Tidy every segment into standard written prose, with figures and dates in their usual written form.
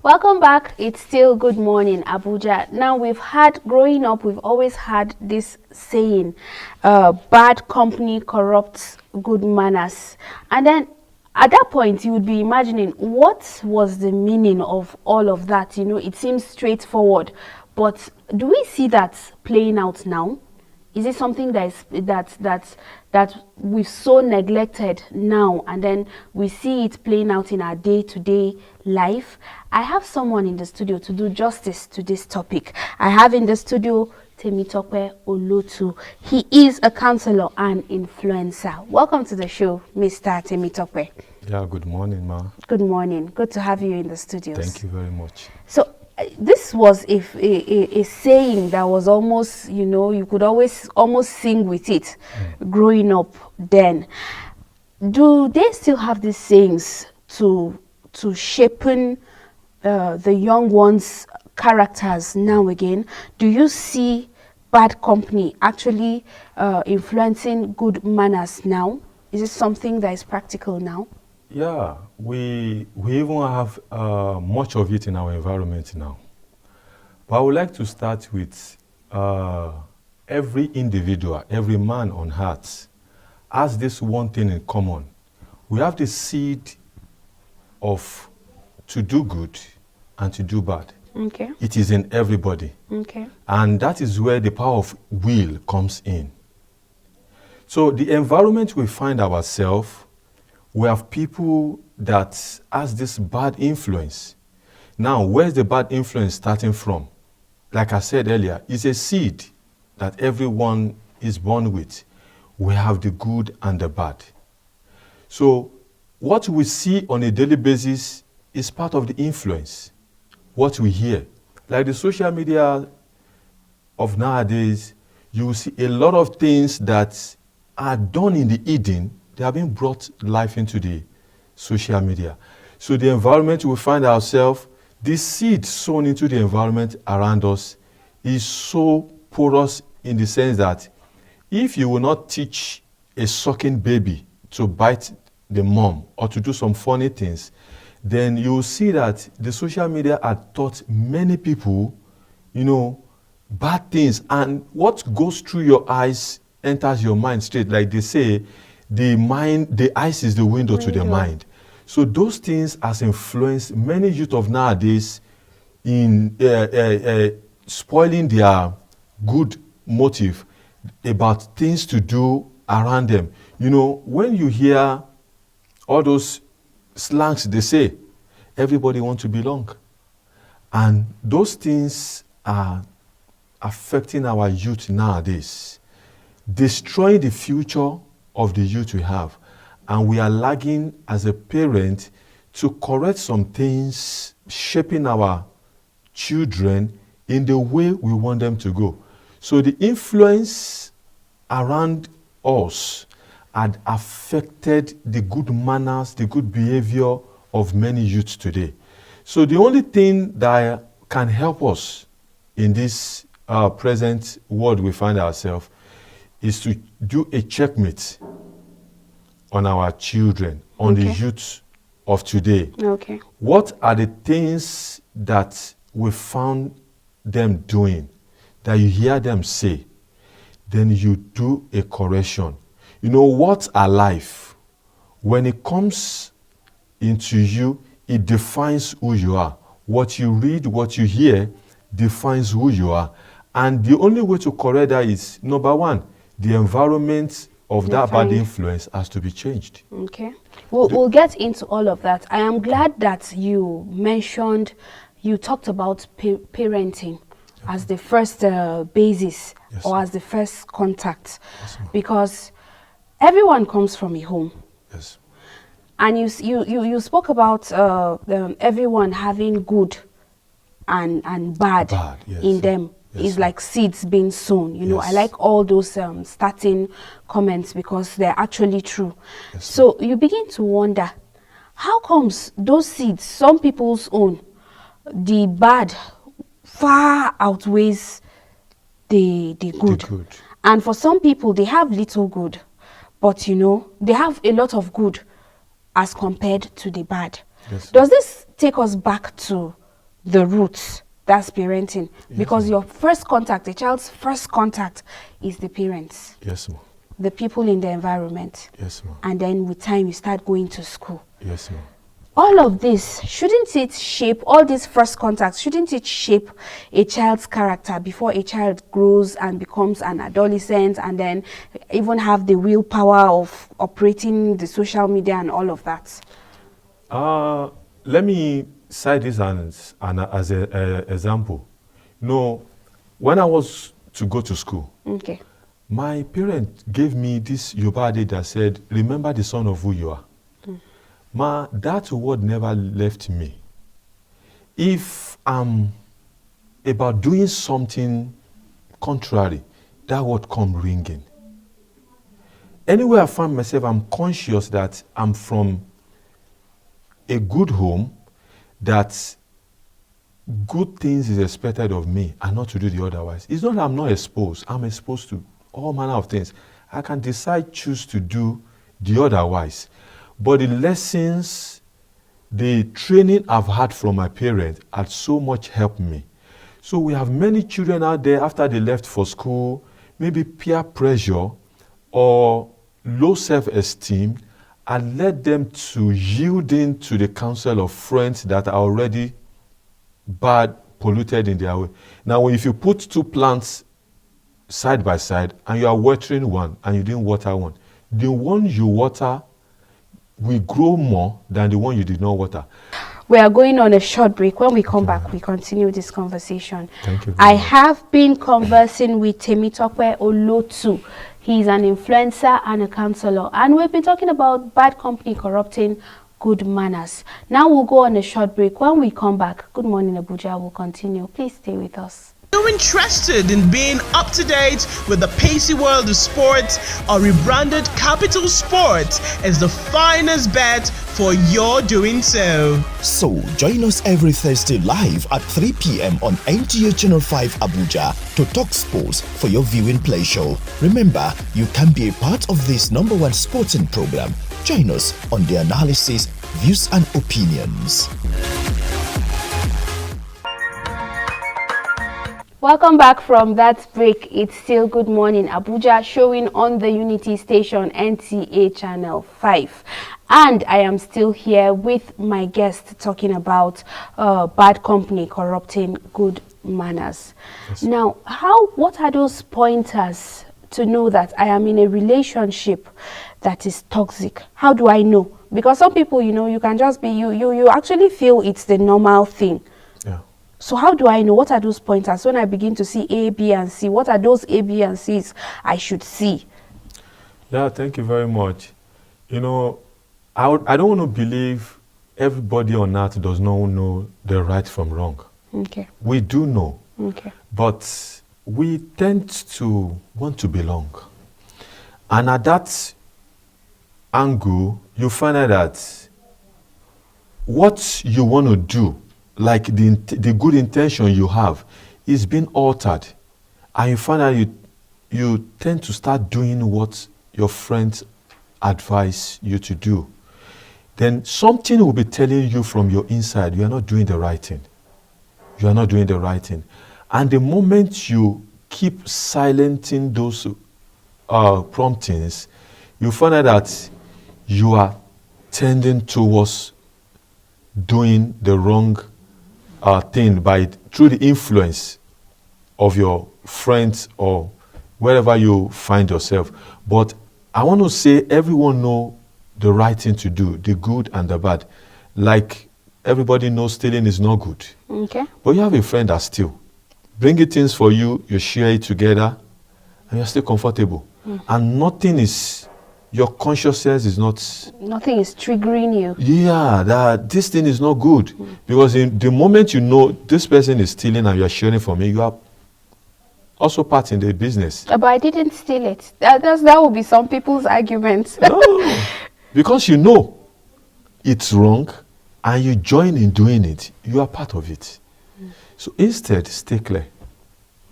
Welcome back. It's still Good Morning Abuja. Now growing up, we've always had this saying, bad company corrupts good manners. And then at that point, you would be imagining what was the meaning of all of that. It seems straightforward, but do we see that playing out now? Is it something that we've so neglected now, and then we see it playing out in our day-to-day life? I have someone in the studio to do justice to this topic. I have in the studio Temitope Olotu. He is a counselor and influencer. Welcome to the show, Mr. Temitope. Yeah, good morning, ma. Good morning. Good to have you in the studios. Thank you very much. So this was a saying that was almost, you could almost sing with it growing up then. Do they still have these sayings to shapen the young ones' characters now again? Do you see bad company actually influencing good manners now? Is it something that is practical now? Yeah, we even have much of it in our environment now. But I would like to start with every individual, every man on earth has this one thing in common. We have the seed of to do good and to do bad. Okay. It is in everybody. Okay. And that is where the power of will comes in. So the environment we find ourselves, we have people that has this bad influence. Now, where's the bad influence starting from? Like I said earlier, it's a seed that everyone is born with. We have the good and the bad. So what we see on a daily basis is part of the influence. What we hear. Like the social media of nowadays, you will see a lot of things that are done in the hidden. They have been brought life into the social media. So the environment we find ourselves, this seed sown into the environment around us is so porous in the sense that if you will not teach a sucking baby to bite the mom or to do some funny things, then you will see that the social media had taught many people, bad things. And what goes through your eyes enters your mind straight. Like they say, the eyes is the window to the mind. So those things has influenced many youth of nowadays in spoiling their good motive about things to do around them. When you hear all those slangs they say, everybody wants to belong. And those things are affecting our youth nowadays, destroying the future of the youth we have. And we are lagging as a parent to correct some things, shaping our children in the way we want them to go. So the influence around us had affected the good manners, the good behavior of many youths today. So the only thing that can help us in this present world we find ourselves is to do a checkmate on our children, on the youth of today. Okay. What are the things that we found them doing, that you hear them say, then you do a correction. What's our life? When it comes into you, it defines who you are. What you read, what you hear, defines who you are. And the only way to correct that is, number one, the environment of that bad influence has to be changed. Okay. We'll get into all of that. I am glad that you talked about parenting as the first basis or as the first contact. Because everyone comes from a home. Yes. And you spoke about everyone having good and bad in them. It's like seeds being sown. I like all those starting comments because they're actually true. So you begin to wonder, how comes those seeds, some people's own, the bad far outweighs the good. And for some people, they have little good, but they have a lot of good as compared to the bad. Does this take us back to the roots. That's parenting. Because your first contact, a child's first contact is the parents. Yes, ma'am. The people in the environment. Yes, ma'am. And then with time, you start going to school. Yes, ma'am. All of this, shouldn't it shape, all these first contacts, shouldn't it shape a child's character before a child grows and becomes an adolescent and then even have the willpower of operating the social media and all of that? Let me cite this as an example. When I was to go to school, Okay. my parent gave me this Yoruba adage that said, remember the son of who you are. That word never left me. If I'm about doing something contrary, that word come ringing. Anywhere I find myself, I'm conscious that I'm from a good home, that good things is expected of me and not to do the otherwise. It's not that I'm not exposed. I'm exposed to all manner of things. I can decide, choose to do the otherwise. But the lessons, the training I've had from my parents had so much helped me. So we have many children out there after they left for school, maybe peer pressure or low self-esteem, and led them to yielding to the counsel of friends that are already bad, polluted in their way. Now, if you put two plants side by side and you are watering one and you didn't water one, the one you water will grow more than the one you did not water. We are going on a short break. When we come back, we continue this conversation. Thank you. I have been conversing with Temitope Olotu. He's an influencer and a counselor. And we've been talking about bad company corrupting good manners. Now we'll go on a short break. When we come back, Good Morning Abuja will continue. Please stay with us. You're interested in being up to date with the pacey world of sports? Our rebranded Capital Sports is the finest bet for your doing so. So join us every Thursday live at 3 p.m. on NTA Channel 5 Abuja to talk sports for your viewing pleasure. Remember, you can be a part of this #1 sporting program. Join us on the analysis, views and opinions. Welcome back from that break. It's still Good Morning Abuja, showing on the Unity station NTA Channel 5. And I am still here with my guest talking about bad company corrupting good manners. Yes. Now, what are those pointers to know that I am in a relationship that is toxic? How do I know? Because some people, you can just be you actually feel it's the normal thing. Yeah. So how do I know? What are those pointers? When I begin to see A, B, and C, what are those A, B, and C's I should see? Yeah, thank you very much. I don't want to believe everybody on earth does not know the right from wrong. Okay. We do know. Okay. But we tend to want to belong. And at that angle, you find out that what you want to do, like the good intention you have, is being altered. And you find out you tend to start doing what your friends advise you to do. Then something will be telling you from your inside, you are not doing the right thing. You are not doing the right thing. And the moment you keep silencing those promptings, you find out that you are tending towards doing the wrong thing through the influence of your friends or wherever you find yourself. But I want to say everyone knows the right thing to do, the good and the bad. Like everybody knows stealing is not good. Okay. But you have a friend that steals. Bringing things for you, you share it together, and you're still comfortable. And nothing is, your consciousness is not... Nothing is triggering you. Yeah, that this thing is not good. Because in the moment you know this person is stealing and you're sharing from me, you are also part in the business. But I didn't steal it. That would be some people's arguments. No, because you know it's wrong and you join in doing it, you are part of it. So instead, stay clear.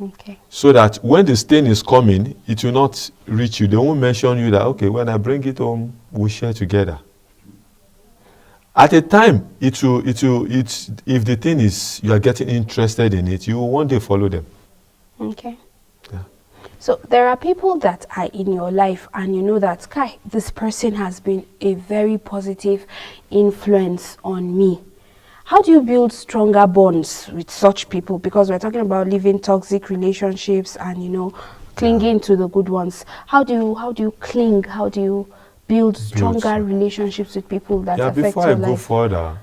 Okay. So that when the stain is coming, it will not reach you. They won't mention you that, okay, when I bring it home, we share together. At a time, if the thing is you are getting interested in it, you will one day follow them. Okay. Yeah. So there are people that are in your life and you know that, Kai, this person has been a very positive influence on me. How do you build stronger bonds with such people? Because we're talking about living toxic relationships and, you know, clinging to the good ones. How do you cling? How do you build stronger relationships with people that affect your life? Before I go further,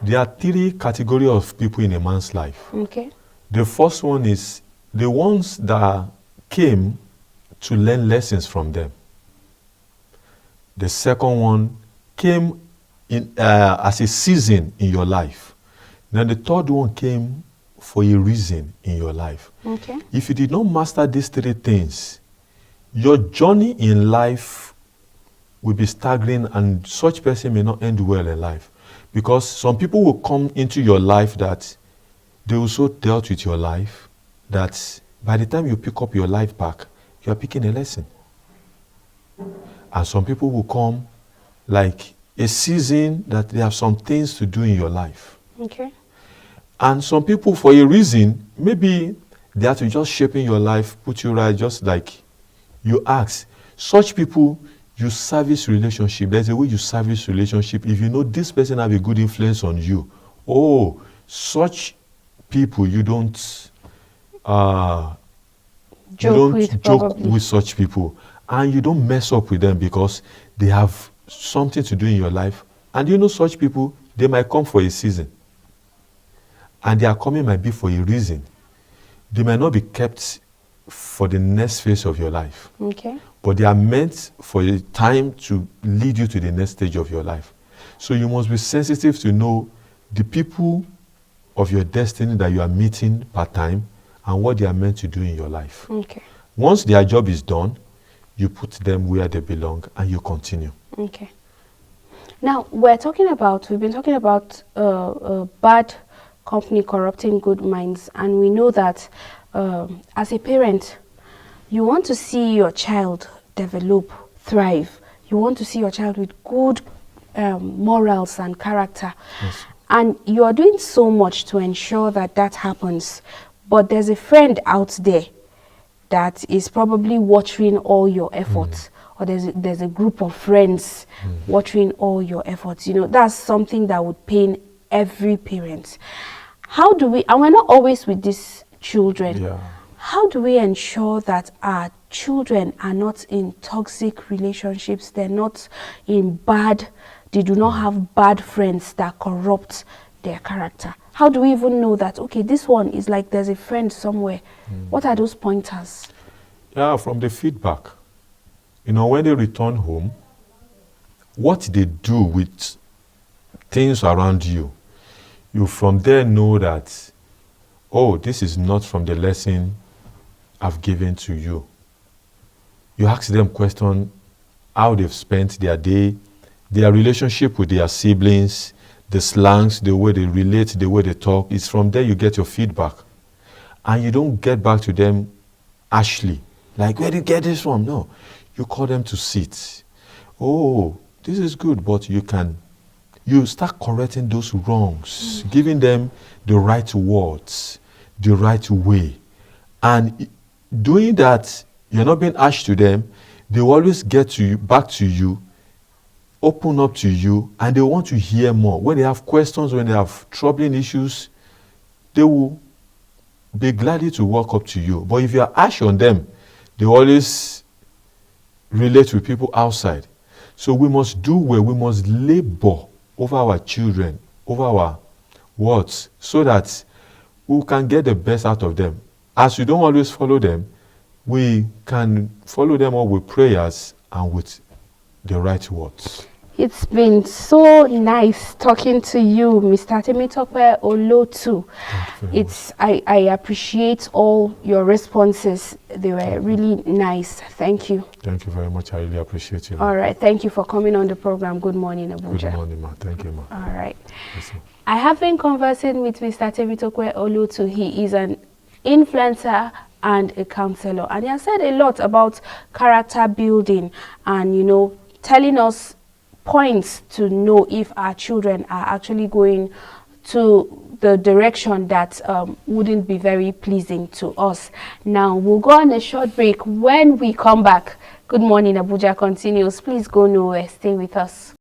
there are 3 categories of people in a man's life. Okay. The first one is the ones that came to learn lessons from them. The second one came in as a season in your life. Then the third one came for a reason in your life. Okay. If you did not master these 3 things, your journey in life will be staggering, and such person may not end well in life. Because some people will come into your life that they will so dealt with your life that by the time you pick up your life back, you are picking a lesson. And some people will come like a season that they have some things to do in your life. Okay. And some people, for a reason, maybe they have to just shape in your life, put you right, just like you ask. Such people, you service relationship. There's a way you service relationship. If you know this person have a good influence on you, oh, such people you don't joke with such people, and you don't mess up with them because they have something to do in your life. And you know such people, they might come for a season, and their coming might be for a reason. They might not be kept for the next phase of your life. Okay. But they are meant for a time to lead you to the next stage of your life. So you must be sensitive to know the people of your destiny that you are meeting part time and what they are meant to do in your life. Okay. Once their job is done, you put them where they belong and you continue. Okay. Now we've been talking about bad company corrupting good minds, and we know that as a parent, you want to see your child develop, thrive. You want to see your child with good morals and character. Yes. And you are doing so much to ensure that that happens. But there's a friend out there that is probably watching all your efforts. Or there's a group of friends watching all your efforts. You know, that's something that would pain every parent. How do we, and we're not always with these children. Yeah. How do we ensure that our children are not in toxic relationships? They're not in they do not have bad friends that corrupt their character. How do we even know that, okay, this one is like there's a friend somewhere? What are those pointers? Yeah, from the feedback. You know, when they return home, what they do with things around you, you from there know that, oh, this is not from the lesson I've given to you. You ask them question how they've spent their day, their relationship with their siblings, the slangs, the way they relate, the way they talk. It's from there you get your feedback. And you don't get back to them harshly. Like, where did you get this from? No. You call them to sit. Oh, this is good, but you start correcting those wrongs, giving them the right words, the right way. And doing that, you're not being harsh to them. They will always get to you, back to you, open up to you, and they want to hear more. When they have questions, when they have troubling issues, they will be glad to walk up to you. But if you are harsh on them, they always relate with people outside. So we must do well. We must labor over our children, over our words, so that we can get the best out of them. As we don't always follow them, we can follow them up with prayers and with the right words. It's been so nice talking to you, Mr. Temitope Olotu. I appreciate all your responses. They were really nice. Thank you. Thank you very much. I really appreciate you. All right. Thank you for coming on the program. Good morning, Abuja. Good morning, ma. Thank you, ma. All right. Yes, ma. I have been conversing with Mr. Temitope Olotu. He is an influencer and a counselor, and he has said a lot about character building and, you know, telling us points to know if our children are actually going to the direction that wouldn't be very pleasing to us. Now we'll go on a short break. When we come back, Good Morning Abuja continues. Please go nowhere, stay with us.